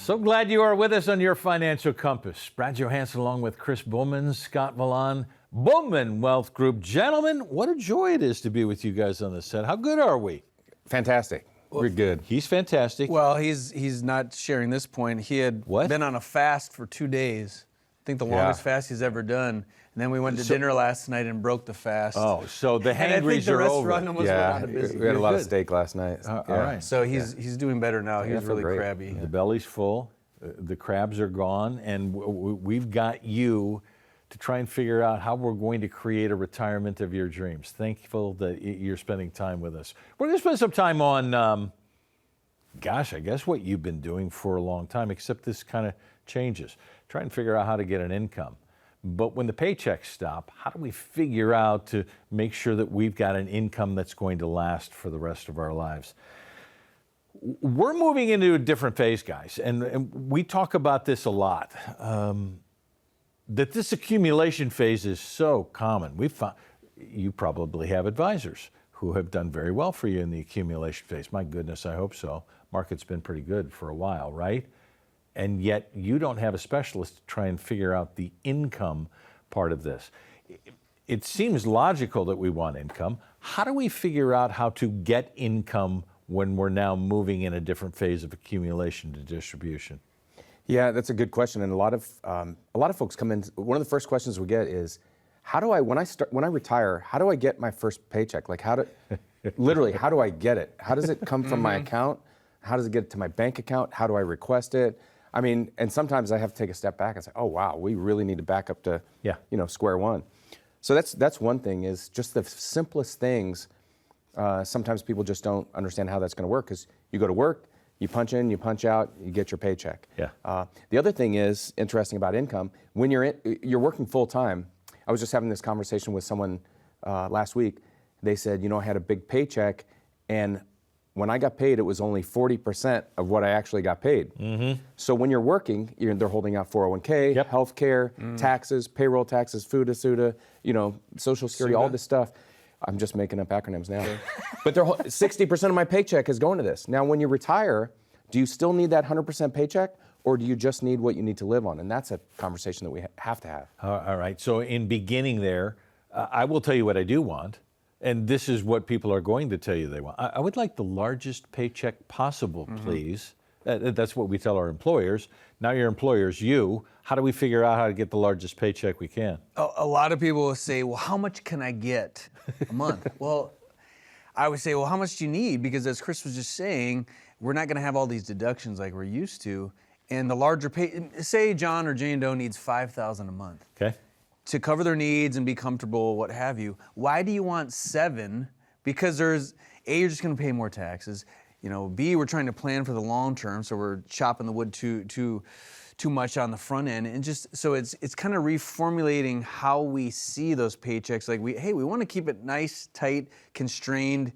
So glad you are with us on your Financial Compass. Brad Johansson along with Chris Bulman, Scott Vlahon, Bulman Wealth Group. Gentlemen, what a joy it is to be with you guys on the set. How good are we? Fantastic. We're good. He's fantastic. Well, he's not sharing this point. He had been on a fast for 2 days. I think the longest fast he's ever done. And then we went to dinner last night and broke the fast. Oh, so the hangries are over. And I think the restaurant was out of business. We had a lot of steak last night. All right. So he's doing better now. He was really crabby. The belly's full, the crabs are gone, and we've got you to try and figure out how we're going to create a retirement of your dreams. Thankful that you're spending time with us. We're going to spend some time on, I guess what you've been doing for a long time, except this kind of changes. Try and figure out how to get an income. But when the paychecks stop, how do we figure out to make sure that we've got an income that's going to last for the rest of our lives? We're moving into a different phase, guys, and we talk about this a lot, that this accumulation phase is so common. We've found, you probably have advisors who have done very well for you in the accumulation phase. My goodness, I hope so. Market's been pretty good for a while, right? And yet you don't have a specialist to try and figure out the income part of this. It seems logical that we want income. How do we figure out how to get income when we're now moving in a different phase of accumulation to distribution? Yeah, that's a good question. And a lot of folks come in. One of the first questions we get is, how do I, when I retire, how do I get my first paycheck? Like literally, how do I get it? How does it come from my account? How does it get to my bank account? How do I request it? I mean, and sometimes I have to take a step back and say, oh, wow, we really need to back up to, square one. So that's one thing, is just the simplest things. Sometimes people just don't understand how that's going to work, because you go to work, you punch in, you punch out, you get your paycheck. Yeah. The other thing is interesting about income. When you're working full time, I was just having this conversation with someone last week. They said, I had a big paycheck, and when I got paid, it was only 40% of what I actually got paid. Mm-hmm. So when you're working, they're holding out 401k, health care, taxes, payroll taxes, FUTA, Social Security, all this stuff. I'm just making up acronyms now. But 60% of my paycheck is going to this. Now, when you retire, do you still need that 100% paycheck, or do you just need what you need to live on? And that's a conversation that we have to have. All right. So in beginning there, I will tell you what I do want. And this is what people are going to tell you they want. I would like the largest paycheck possible, please. That's what we tell our employers. Now your employer's you. How do we figure out how to get the largest paycheck we can? A lot of people will say, well, how much can I get a month? Well, I would say, well, how much do you need? Because as Chris was just saying, we're not going to have all these deductions like we're used to. And the larger pay, say John or Jane Doe needs $5,000 a month. Okay. To cover their needs and be comfortable, what have you. Why do you want 7? Because there's, A, you're just going to pay more taxes. B, we're trying to plan for the long term, so we're chopping the wood too much on the front end, and just so it's kind of reformulating how we see those paychecks. Like we want to keep it nice, tight, constrained,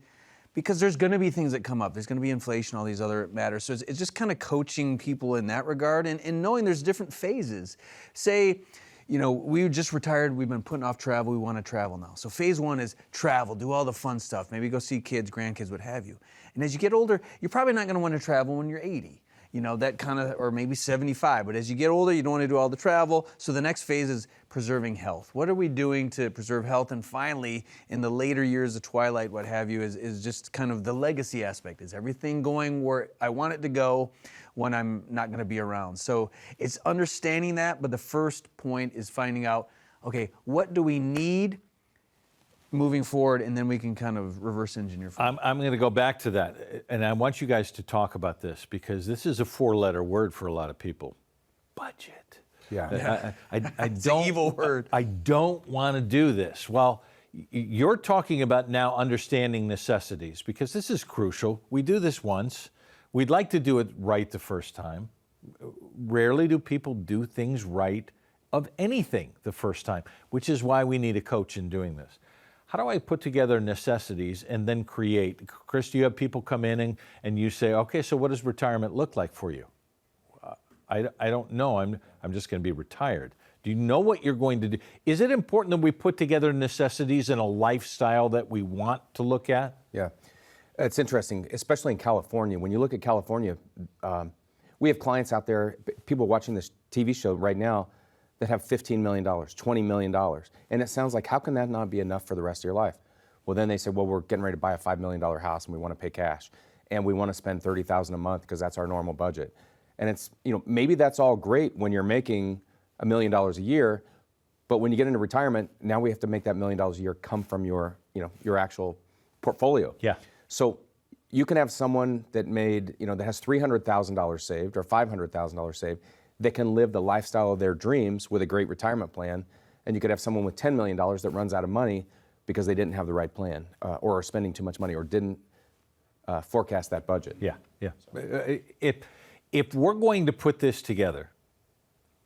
because there's going to be things that come up. There's going to be inflation, all these other matters. So it's just kind of coaching people in that regard, and knowing there's different phases. Say, we just retired, we've been putting off travel, we want to travel now. So phase 1 is travel, do all the fun stuff, maybe go see kids, grandkids, what have you. And as you get older, you're probably not going to want to travel when you're 80. That kind of, or maybe 75. But as you get older, you don't want to do all the travel. So the next phase is preserving health. What are we doing to preserve health? And finally, in the later years of twilight, what have you, is just kind of the legacy aspect. Is everything going where I want it to go when I'm not going to be around? So it's understanding that, but the first point is finding out, okay, what do we need moving forward, and then we can kind of reverse engineer. I'm going to go back to that, and I want you guys to talk about this, because this is a 4-letter word for a lot of people. Budget. Yeah. I It's don't, an evil word. I don't want to do this. Well, you're talking about now understanding necessities, because this is crucial. We do this once. We'd like to do it right the first time. Rarely do people do things right of anything the first time, which is why we need a coach in doing this. How do I put together necessities and then create? Chris, do you have people come in and you say, okay, so what does retirement look like for you? I don't know. I'm just going to be retired. Do you know what you're going to do? Is it important that we put together necessities and a lifestyle that we want to look at? Yeah. It's interesting, especially in California. When you look at California, We have clients out there, people watching this TV show right now, that have $15 million, $20 million. And it sounds like, how can that not be enough for the rest of your life? Well, then they say, well, we're getting ready to buy a $5 million house and we want to pay cash. And we want to spend $30,000 a month because that's our normal budget. And it's, maybe that's all great when you're making $1 million a year, but when you get into retirement, now we have to make that $1 million a year come from your actual portfolio. Yeah. So you can have someone that made, that has $300,000 saved or $500,000 saved, that can live the lifestyle of their dreams with a great retirement plan. And you could have someone with $10 million that runs out of money because they didn't have the right plan or are spending too much money or didn't forecast that budget. Yeah, yeah. If we're going to put this together,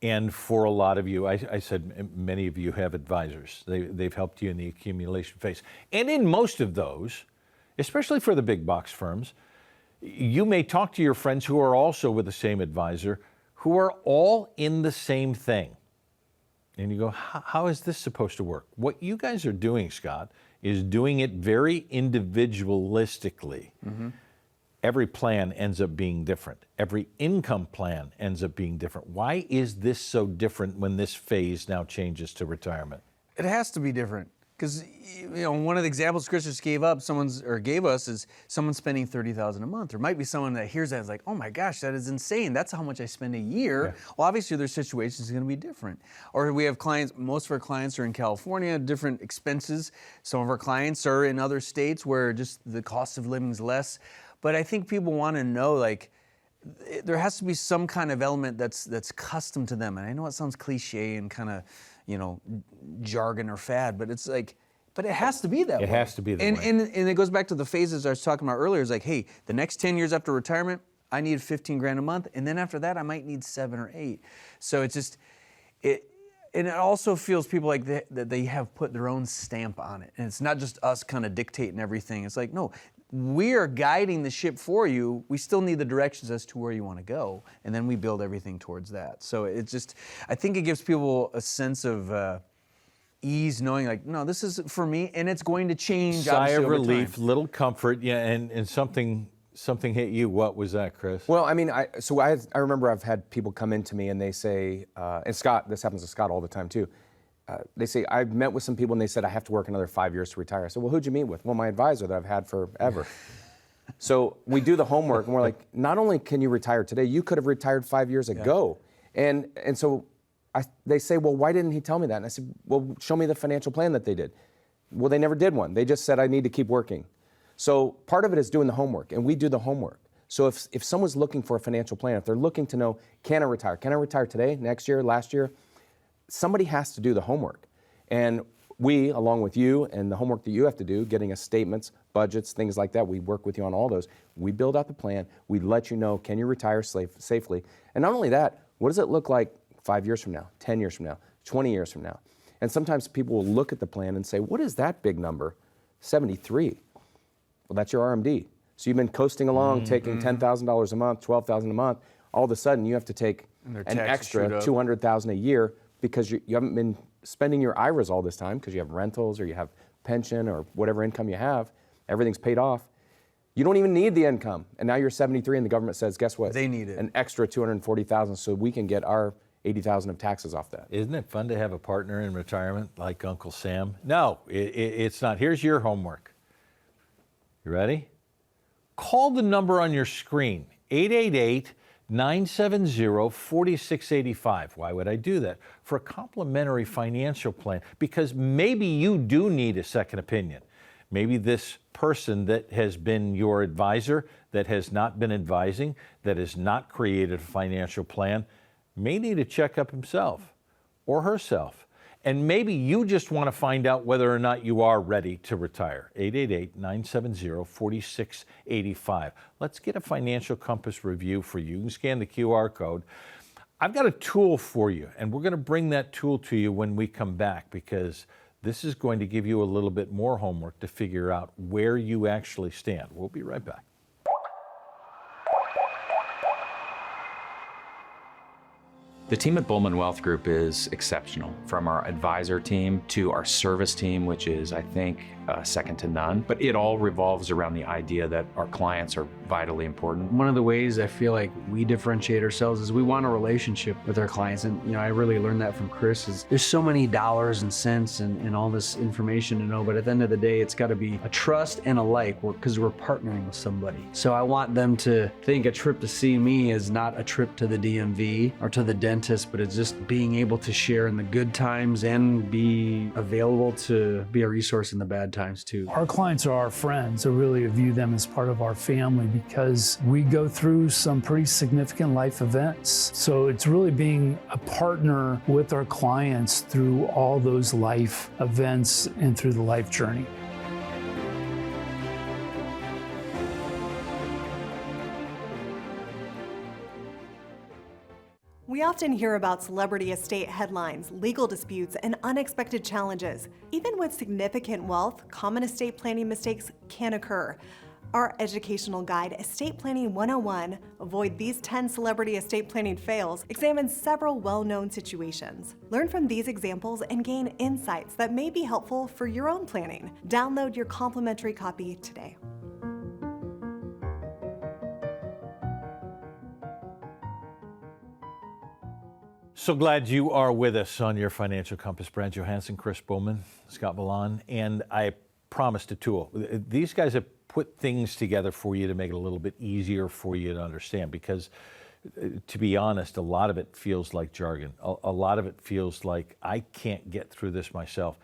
and for a lot of you, I said many of you have advisors. They've helped you in the accumulation phase. And in most of those, especially for the big box firms, you may talk to your friends who are also with the same advisor, who are all in the same thing. And you go, how is this supposed to work? What you guys are doing, Scott, is doing it very individualistically. Mm-hmm. Every plan ends up being different. Every income plan ends up being different. Why is this so different when this phase now changes to retirement? It has to be different. Because one of the examples Chris just gave us is someone spending $30,000 a month. There might be someone that hears that and is like, oh my gosh, that is insane. That's how much I spend a year. Yeah. Well, obviously their situation is going to be different. Or we have clients, most of our clients are in California, different expenses. Some of our clients are in other states where just the cost of living is less. But I think people want to know, like, there has to be some kind of element that's custom to them. And I know it sounds cliche and kind of, jargon or fad, but it's like, but it has to be that way. It has to be that way. And it goes back to the phases I was talking about earlier. It's like, hey, the next 10 years after retirement, I need 15 grand a month. And then after that, I might need 7 or 8. So it's just, and it also feels people like that they have put their own stamp on it. And it's not just us kind of dictating everything. It's like, no, we are guiding the ship for you. We still need the directions as to where you want to go, and then we build everything towards that. So it's just, I think it gives people a sense of ease, knowing like, no, this is for me, and it's going to change. Sigh of over relief, time. little comfort, yeah, and something hit you. What was that, Chris? Well, I mean, I remember I've had people come into me and they say, and Scott, this happens to Scott all the time too. They say, I've met with some people and they said, I have to work another 5 years to retire. I said, well, who'd you meet with? Well, my advisor that I've had forever. So we do the homework and we're like, not only can you retire today, you could have retired 5 years ago. And so they say, well, why didn't he tell me that? And I said, well, show me the financial plan that they did. Well, they never did one. They just said, I need to keep working. So part of it is doing the homework, and we do the homework. So if someone's looking for a financial plan, if they're looking to know, can I retire? Can I retire today, next year, last year? Somebody has to do the homework. And we, along with you and the homework that you have to do, getting us statements, budgets, things like that, we work with you on all those. We build out the plan. We let you know, can you retire safely? And not only that, what does it look like 5 years from now, 10 years from now, 20 years from now? And sometimes people will look at the plan and say, what is that big number? 73. Well, that's your RMD. So you've been coasting along, taking $10,000 a month, $12,000 a month. All of a sudden, you have to take an extra $200,000 a year because you haven't been spending your IRAs all this time because you have rentals or you have pension or whatever income you have. Everything's paid off. You don't even need the income. And now you're 73 and the government says, guess what? They need it. An extra $240,000 so we can get our $80,000 of taxes off that. Isn't it fun to have a partner in retirement like Uncle Sam? No, it's not. Here's your homework. You ready? Call the number on your screen, 888-970-4685. Why would I do that? For a complimentary financial plan, because maybe you do need a second opinion. Maybe this person that has been your advisor, that has not been advising, that has not created a financial plan, may need to check up himself or herself. And maybe you just want to find out whether or not you are ready to retire. 888-970-4685. Let's get a financial compass review for you. You can scan the QR code. I've got a tool for you, and we're going to bring that tool to you when we come back, because this is going to give you a little bit more homework to figure out where you actually stand. We'll be right back. The team at Bulman Wealth Group is exceptional. From our advisor team to our service team, which is, I think, second to none. But it all revolves around the idea that our clients are vitally important. One of the ways I feel like we differentiate ourselves is we want a relationship with our clients. And I really learned that from Chris. Is there's so many dollars and cents and all this information to know, but at the end of the day, it's got to be a trust and a like, because we're partnering with somebody. So I want them to think a trip to see me is not a trip to the DMV or to the dentist, but it's just being able to share in the good times and be available to be a resource in the bad times too. Our clients are our friends. I really view them as part of our family because we go through some pretty significant life events. So it's really being a partner with our clients through all those life events and through the life journey. We often hear about celebrity estate headlines, legal disputes, and unexpected challenges. Even with significant wealth, common estate planning mistakes can occur. Our educational guide, Estate Planning 101, Avoid These 10 Celebrity Estate Planning Fails, examines several well-known situations. Learn from these examples and gain insights that may be helpful for your own planning. Download your complimentary copy today. So glad you are with us on your Financial Compass. Brad Johansson, Chris Bulman, Scott Vlahon, and I promised a tool. These guys have put things together for you to make it a little bit easier for you to understand, because to be honest, a lot of it feels like jargon. A lot of it feels like I can't get through this myself.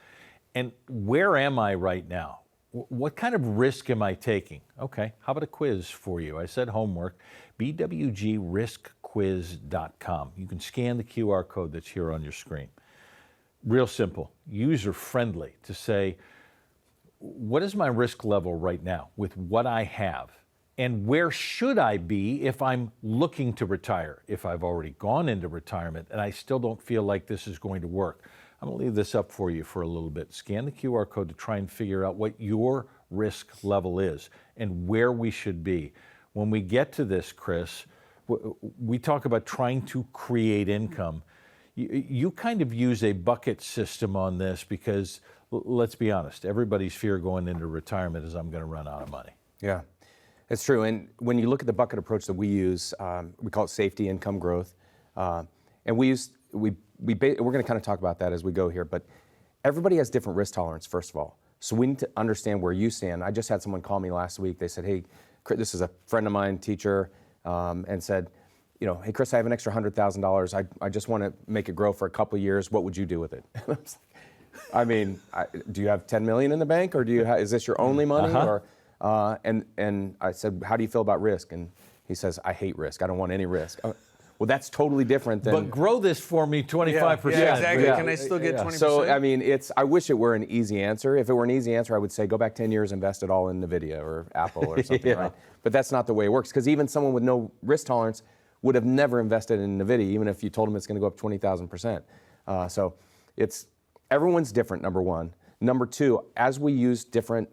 And where am I right now? What kind of risk am I taking? Okay, how about a quiz for you? I said homework, bwgriskquiz.com. You can scan the QR code that's here on your screen. Real simple, user-friendly to say, what is my risk level right now with what I have? And where should I be if I'm looking to retire, if I've already gone into retirement and I still don't feel like this is going to work? I'm going to leave this up for you for a little bit. Scan the QR code to try and figure out what your risk level is and where we should be. When we get to this, Chris, we talk about trying to create income. You kind of use a bucket system on this because, let's be honest, everybody's fear going into retirement is I'm going to run out of money. Yeah, it's true. And when you look at the bucket approach that we use, we call it safety income growth. And we're going to kind of talk about that as we go here, but everybody has different risk tolerance, first of all. So we need to understand where you stand. I just had someone call me last week. They said, hey, this is a friend of mine, teacher, and said, hey, Chris, I have an extra $100,000. I just want to make it grow for a couple of years. What would you do with it? I mean, do you have 10 million in the bank, or is this your only money? Or and I said, how do you feel about risk? And he says, I hate risk. I don't want any risk. Well, that's totally different than. But grow this for me 25%. Yeah, exactly. Yeah. Can I still get 20%? So, I mean, I wish it were an easy answer. If it were an easy answer, I would say go back 10 years, invest it all in NVIDIA or Apple or something, right? But that's not the way it works, because even someone with no risk tolerance would have never invested in NVIDIA, even if you told them it's going to go up 20,000%. So everyone's different, number one. Number two, as we use different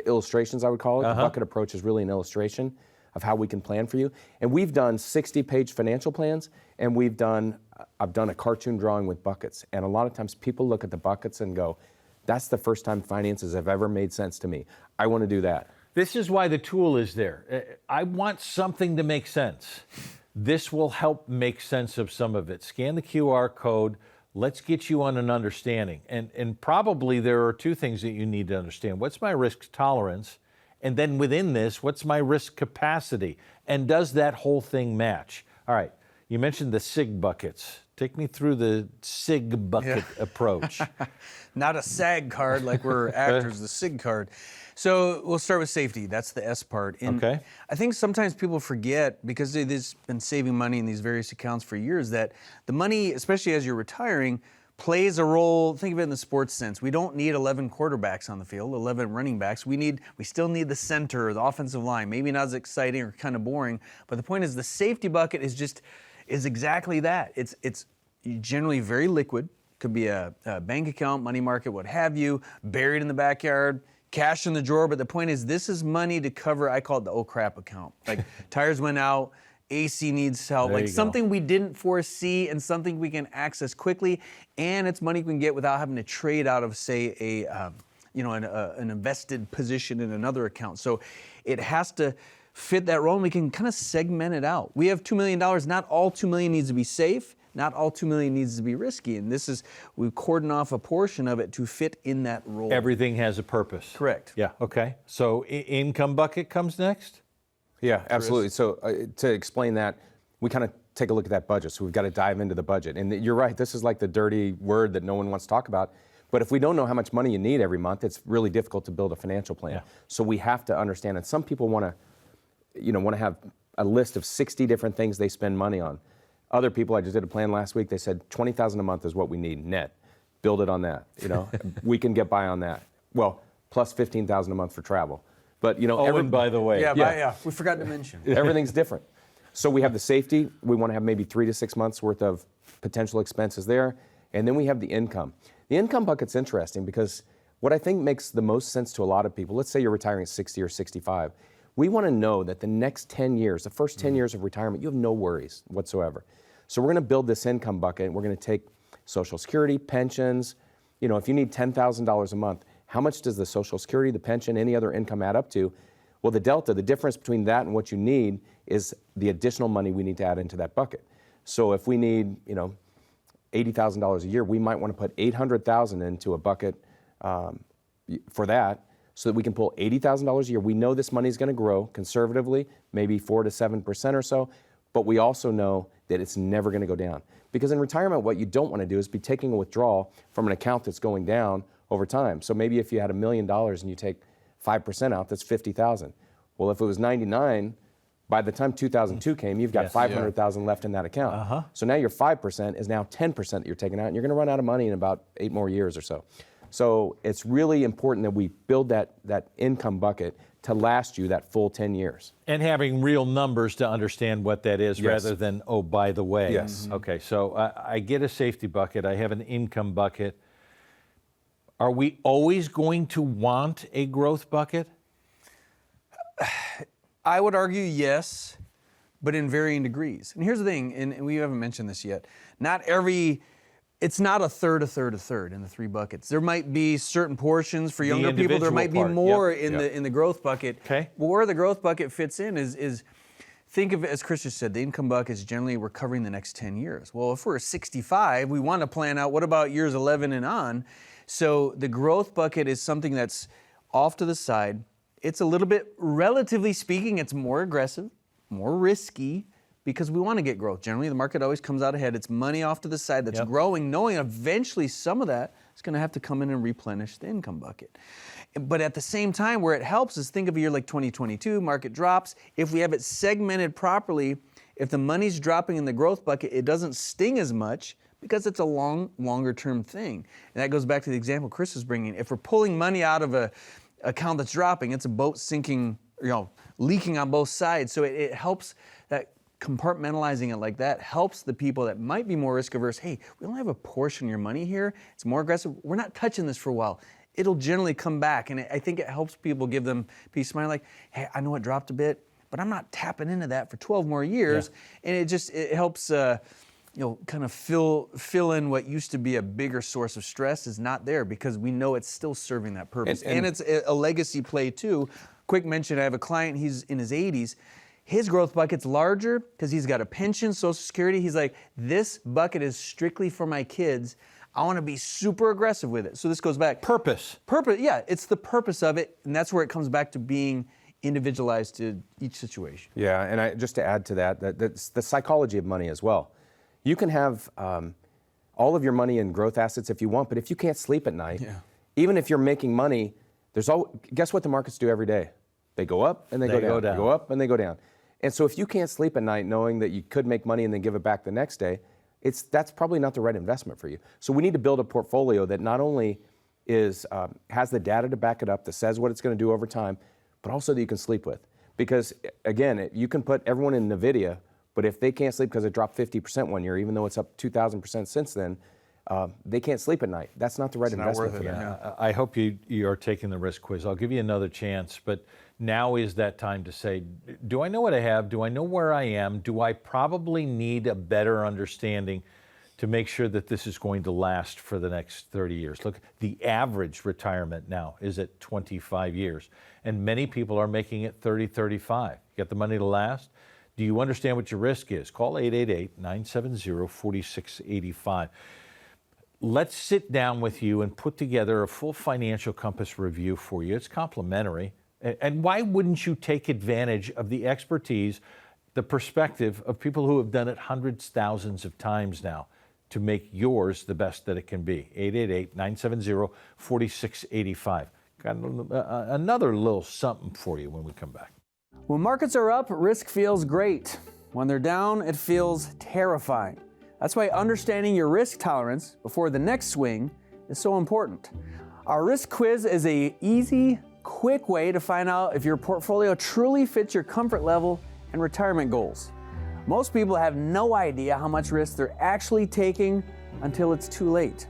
illustrations, I would call it, the bucket approach is really an illustration of how we can plan for you. And we've done 60-page financial plans, and I've done a cartoon drawing with buckets. And a lot of times people look at the buckets and go, that's the first time finances have ever made sense to me. I want to do that. This is why the tool is there. I want something to make sense. This will help make sense of some of it. Scan the QR code. Let's get you on an understanding. And probably there are two things that you need to understand. What's my risk tolerance? And then within this, what's my risk capacity? And does that whole thing match? All right, you mentioned the SIG buckets. Take me through the SIG bucket approach. Not a SAG card like we're actors, the SIG card. So we'll start with safety. That's the S part. And okay. I think sometimes people forget, because they've been saving money in these various accounts for years, that the money, especially as you're retiring, plays a role. Think of it in the sports sense. We don't need 11 quarterbacks on the field, 11 running backs. We still need the center, the offensive line. Maybe not as exciting or kind of boring, but the point is the safety bucket is exactly that. It's generally very liquid. Could be a bank account, money market, what have you, buried in the backyard, cash in the drawer. But the point is, this is money to cover, I call it the oh crap account. Like tires went out, AC needs help, like something we didn't foresee and something we can access quickly, and it's money we can get without having to trade out of, say, an invested position in another account. So it has to fit that role, and we can kind of segment it out. We have $2 million. Not all $2 million needs to be safe. Not all $2 million needs to be risky. And we cordon off a portion of it to fit in that role. Everything has a purpose. Correct. Yeah, okay. So income bucket comes next? Yeah, absolutely. So to explain that, we kind of take a look at that budget. So we've got to dive into the budget. And you're right, this is like the dirty word that no one wants to talk about. But if we don't know how much money you need every month, it's really difficult to build a financial plan. Yeah. So we have to understand, and some people want to have a list of 60 different things they spend money on. Other people, I just did a plan last week, they said $20,000 a month is what we need net. Build it on that, we can get by on that. Well, plus $15,000 a month for travel. But and by the way. We forgot to mention. Everything's different. So we have the safety. We want to have maybe 3 to 6 months worth of potential expenses there. And then we have the income. The income bucket's interesting because what I think makes the most sense to a lot of people, let's say you're retiring at 60 or 65, we want to know that the next 10 years, the first 10 years of retirement, you have no worries whatsoever. So we're going to build this income bucket. We're going to take Social Security, pensions. If you need $10,000 a month, how much does the Social Security, the pension, any other income add up to? Well, the delta, the difference between that and what you need is the additional money we need to add into that bucket. So if we need, $80,000 a year, we might want to put $800,000 into a bucket for that, so that we can pull $80,000 a year. We know this money is going to grow conservatively, maybe 4 to 7% or so, but we also know that it's never going to go down. Because in retirement, what you don't want to do is be taking a withdrawal from an account that's going down over time. So maybe if you had $1 million and you take 5% out, that's $50,000. Well, if it was 99, by the time 2002 came, you've got 500,000 left in that account. So now your 5% is now 10% that you're taking out, and you're going to run out of money in about 8 more years or so. So it's really important that we build that income bucket to last you that full 10 years. And having real numbers to understand what that is rather than, oh, by the way. Yes. Okay, so I get a safety bucket. I have an income bucket. Are we always going to want a growth bucket? I would argue yes, but in varying degrees. And here's the thing, and we haven't mentioned this yet. It's not a third in the 3 buckets. There might be certain portions for younger people. There might be more in the growth bucket. Okay. But where the growth bucket fits in is think of it, as Chris just said, the income bucket is generally we're covering the next 10 years. Well, if we're 65, we want to plan out what about years 11 and on. So the growth bucket is something that's off to the side. It's a little bit, relatively speaking, it's more aggressive, more risky, because we want to get growth. Generally, the market always comes out ahead. It's money off to the side that's growing, knowing eventually some of that is going to have to come in and replenish the income bucket. But at the same time, where it helps is think of a year like 2022, market drops. If we have it segmented properly, if the money's dropping in the growth bucket, it doesn't sting as much because it's a longer term thing. And that goes back to the example Chris is bringing. If we're pulling money out of a account that's dropping, it's a boat sinking, leaking on both sides. So it helps that compartmentalizing it like that helps the people that might be more risk averse. Hey, we only have a portion of your money here. It's more aggressive. We're not touching this for a while. It'll generally come back. And I think it helps people, give them peace of mind. Like, hey, I know it dropped a bit, but I'm not tapping into that for 12 more years. Yeah. And it helps, kind of fill in what used to be a bigger source of stress is not there because we know it's still serving that purpose. And it's a legacy play too. Quick mention, I have a client, he's in his 80s. His growth bucket's larger because he's got a pension, Social Security. He's like, this bucket is strictly for my kids. I want to be super aggressive with it. So this goes back. Purpose, yeah. It's the purpose of it, and that's where it comes back to being individualized to each situation. Yeah, and just to add to that's the psychology of money as well. You can have all of your money in growth assets if you want, but if you can't sleep at night, even if you're making money, guess what the markets do every day? They go up and they go down. They go up and they go down. And so if you can't sleep at night knowing that you could make money and then give it back the next day, that's probably not the right investment for you. So we need to build a portfolio that not only has the data to back it up, that says what it's going to do over time, but also that you can sleep with. Because again, you can put everyone in NVIDIA, but if they can't sleep because it dropped 50% one year, even though it's up 2,000% since then, they can't sleep at night. That's not the right investment for them. Yeah. I hope you are taking the risk quiz. I'll give you another chance, but now is that time to say, do I know what I have? Do I know where I am? Do I probably need a better understanding to make sure that this is going to last for the next 30 years. Look, the average retirement now is at 25 years, and many people are making it 30, 35. You got the money to last? Do you understand what your risk is? Call 888-970-4685. Let's sit down with you and put together a full financial compass review for you. It's complimentary. And why wouldn't you take advantage of the expertise, the perspective of people who have done it hundreds, thousands of times now to make yours the best that it can be? 888-970-4685. Got another little something for you when we come back. When markets are up, risk feels great. When they're down, it feels terrifying. That's why understanding your risk tolerance before the next swing is so important. Our risk quiz is an easy, quick way to find out if your portfolio truly fits your comfort level and retirement goals. Most people have no idea how much risk they're actually taking until it's too late.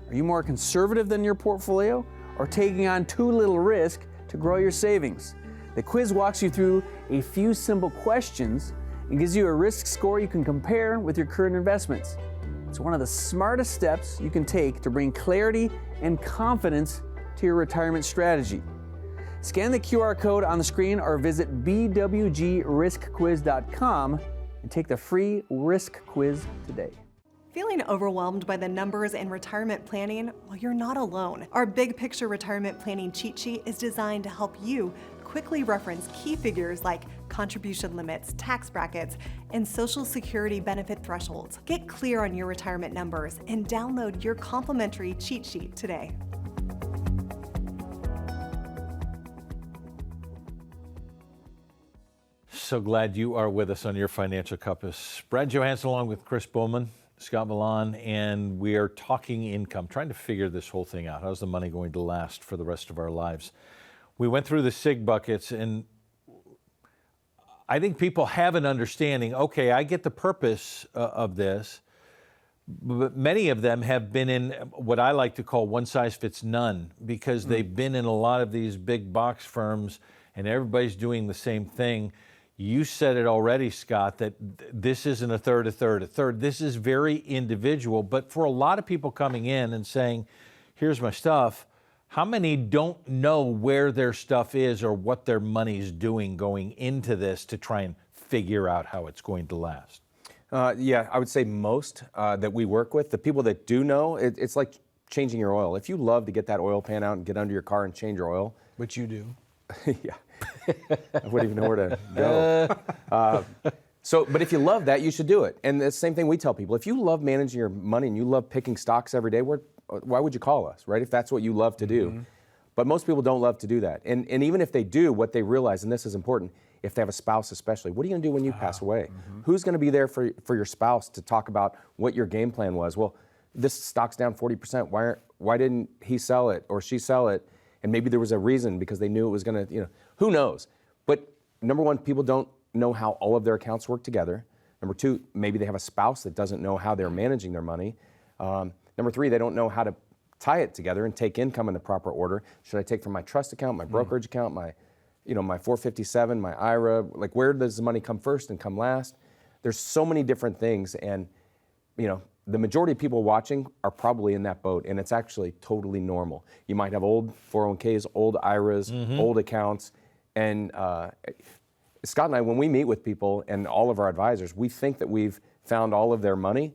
Are you more conservative than your portfolio or taking on too little risk to grow your savings? The quiz walks you through a few simple questions and gives you a risk score you can compare with your current investments. It's one of the smartest steps you can take to bring clarity and confidence to your retirement strategy. Scan the QR code on the screen or visit bwgriskquiz.com and take the free risk quiz today. Feeling overwhelmed by the numbers in retirement planning? Well, you're not alone. Our Big Picture Retirement Planning Cheat Sheet is designed to help you quickly reference key figures like contribution limits, tax brackets, and Social Security benefit thresholds. Get clear on your retirement numbers and download your complimentary cheat sheet today. So glad you are with us on your Financial Compass. Brad Johansson along with Chris Bulman, Scott Vlahon, and we are talking income, trying to figure this whole thing out. How's the money going to last for the rest of our lives? We went through the SIG buckets, and I think people have an understanding, okay, I get the purpose of this, but many of them have been in what I like to call one size fits none, because they've been in a lot of these big box firms and everybody's doing the same thing. You said it already, Scott, that this isn't a third, a third, a third. This is very individual, but for a lot of people coming in and saying, here's my stuff, how many don't know where their stuff is or what their money's doing going into this to try and figure out how it's going to last? Yeah, I would say most that we work with, the people that do know, it's like changing your oil. If you love to get that oil pan out and get under your car and change your oil. Which you do. Yeah. I wouldn't even know where to go. But if you love that, you should do it. And the same thing we tell people. If you love managing your money and you love picking stocks every day, why would you call us, right? If that's what you love to do. But most people don't love to do that. And even if they do, what they realize, and this is important, if they have a spouse especially, what are you going to do when you pass away? Who's going to be there for your spouse to talk about what your game plan was? Well, this stock's down 40%. Why didn't he sell it or she sell it? And maybe there was a reason because they knew it was going to, who knows? But number one, people don't know how all of their accounts work together. Number two, maybe they have a spouse that doesn't know how they're managing their money. Number three, they don't know how to tie it together and take income in the proper order. Should I take from my trust account, my brokerage account, my 457, my IRA? Like, where does the money come first and come last? There's so many different things, and the majority of people watching are probably in that boat, and it's actually totally normal. You might have old 401ks, old IRAs, old accounts, and Scott and I, when we meet with people and all of our advisors, we think that we've found all of their money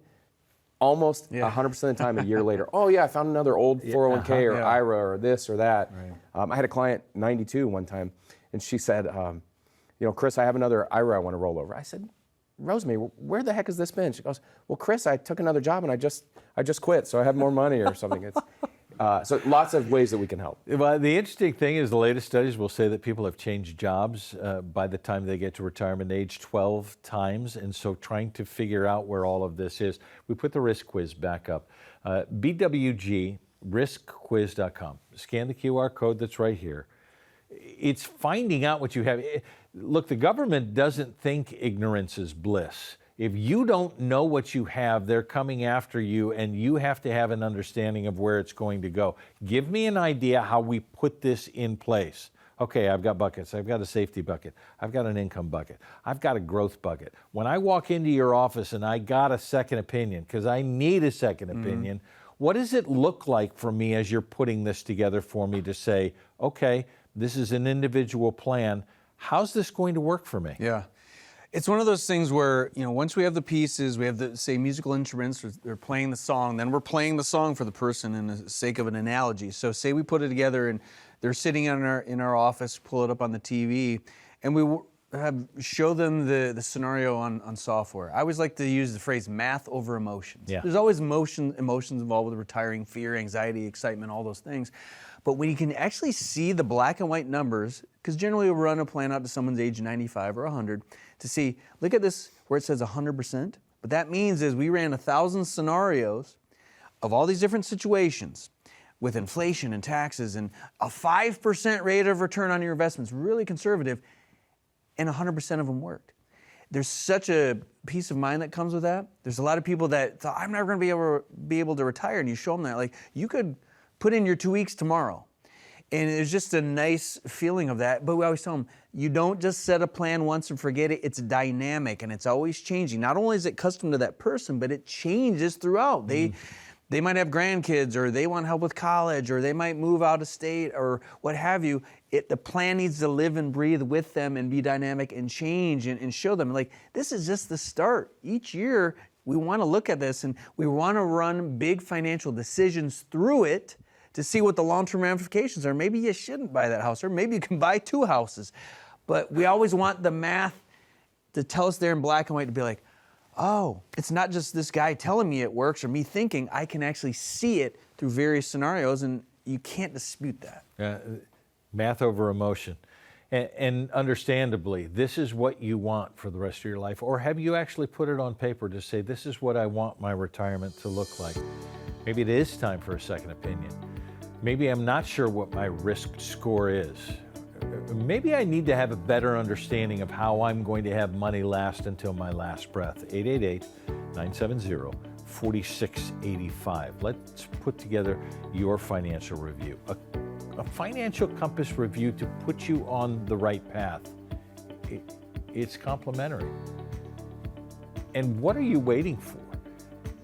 almost 100% of the time a year later. Oh yeah, I found another old 401k or IRA or this or that. Right. I had a client, 92 one time, and she said, Chris, I have another IRA I want to roll over. I said, Rosemary, where the heck has this been? She goes, well, Chris, I took another job and I just quit, so I have more money or something. It's, so lots of ways that we can help. Well, the interesting thing is the latest studies will say that people have changed jobs by the time they get to retirement age 12 times, and so trying to figure out where all of this is. We put the risk quiz back up. bwgriskquiz.com. Scan the QR code that's right here. It's finding out what you have. Look, the government doesn't think ignorance is bliss. If you don't know what you have, they're coming after you, and you have to have an understanding of where it's going to go. Give me an idea how we put this in place. Okay, I've got buckets. I've got a safety bucket. I've got an income bucket. I've got a growth bucket. When I walk into your office and I got a second opinion, because I need a second opinion, what does it look like for me as you're putting this together for me to say, okay, this is an individual plan. How's this going to work for me? Yeah. It's one of those things where, once we have the pieces, we have the, say, musical instruments, they're playing the song, then we're playing the song for the person in the sake of an analogy. So say we put it together and they're sitting in our office, pull it up on the TV, and we show them the scenario on software. I always like to use the phrase math over emotions. Yeah. There's always emotions involved with retiring, fear, anxiety, excitement, all those things. But when you can actually see the black and white numbers, because generally we'll run a plan out to someone's age 95 or 100, to see, look at this where it says 100%. What that means is we ran 1,000 scenarios of all these different situations with inflation and taxes and a 5% rate of return on your investments, really conservative, and 100% of them worked. There's such a peace of mind that comes with that. There's a lot of people that thought, I'm never going to be able to retire, and you show them that. Like, you could put in your 2 weeks tomorrow. And it's just a nice feeling of that. But we always tell them, you don't just set a plan once and forget it. It's dynamic and it's always changing. Not only is it custom to that person, but it changes throughout. They might have grandkids, or they want help with college, or they might move out of state, or what have you. The plan needs to live and breathe with them and be dynamic and change and show them, like, this is just the start. Each year, we want to look at this and we want to run big financial decisions through it to see what the long-term ramifications are. Maybe you shouldn't buy that house, or maybe you can buy 2 houses. But we always want the math to tell us there in black and white, to be like, oh, it's not just this guy telling me it works or me thinking. I can actually see it through various scenarios, and you can't dispute that. Math over emotion. And understandably, this is what you want for the rest of your life. Or have you actually put it on paper to say, this is what I want my retirement to look like? Maybe it is time for a second opinion. Maybe I'm not sure what my risk score is. Maybe I need to have a better understanding of how I'm going to have money last until my last breath. 888-970-4685. Let's put together your financial review. A financial compass review to put you on the right path. It's complimentary. And what are you waiting for?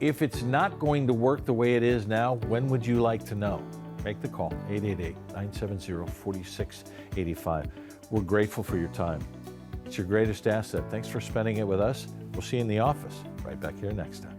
If it's not going to work the way it is now, when would you like to know? Make the call, 888-970-4685. We're grateful for your time. It's your greatest asset. Thanks for spending it with us. We'll see you in the office right back here next time.